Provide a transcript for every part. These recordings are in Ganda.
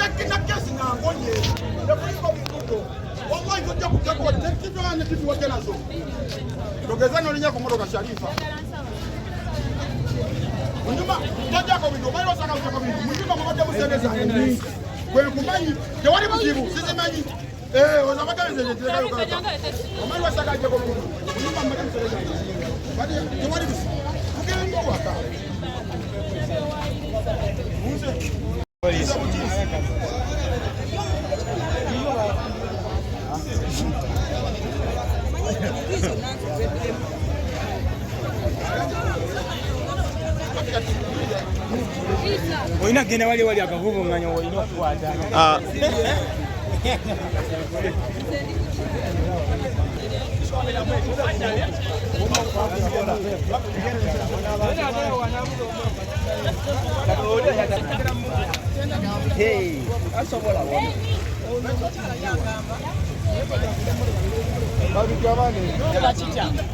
yakina kesi na ngonye ya kuliko mikuto wallahi zote kutaka kitu gani kitu wote nazo togezani olinya kumotoka Sharifa Mnyuma jaja kwa window bayo sana kwa window mnyuma mmoja msendeza kwa kumanyi tewali mjibu sisi manyi wanapata wenzetu tena kwa kama wasaka kwa window mnyuma mmoja msendeza bali tewali mjibu ukienda waka Oina gena wali akavuva nganya oina okukwata. Hey, asobola wa.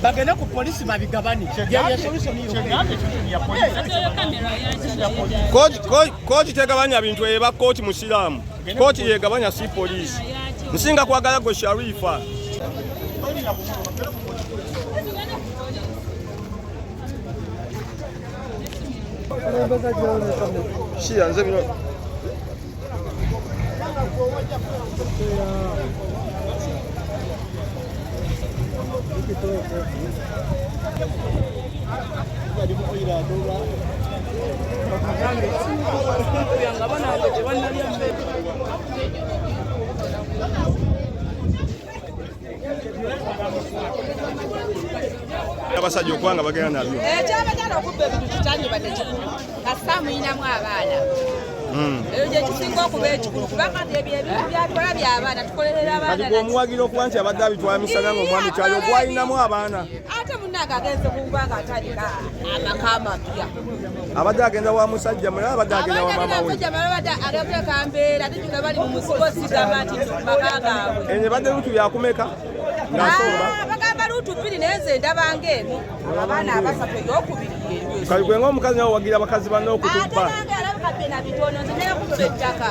Bagenda ku polisi babigabani. Kooti tegabanya bintu eba kooti musiramu. Kooti yegabanya si polisi. Nsinga kwagala go Sharifa. Shia nze bino. Abasajja okwanga bagenda nabyo. Kyabagala okubba ebintu kitanyuba tekikulu. Kasa muyinamu abaana. Eyo gye kisinga okuba ekikulu kubanga ebyo ebintu byatukola by'abaana tukolerera abaana. Kati bw'omuwagira okuba nti abadde abitwala misana ng'omwami kyali ogwalinamu abaana. Ate munnange agenze kuba ng'atandika amaka amapya. Abadde agenda wa musajja mulala abadde agenda wa maama we. Abasajja balala badde alabuleka mbeera tujjula bali mu musigo sigamba nti maka gaabwe. Enye badde lutu byakumeka ng'asomba. Bagamba lutu bbiri naye nze ndabanga eno abaana abasatu ey'okubiri yeyo. Kale gwe ng'omukazi nawe wagira abakazi banne okutuppa. Ate nange alabika bbena bitono nze naye kuba ettaka.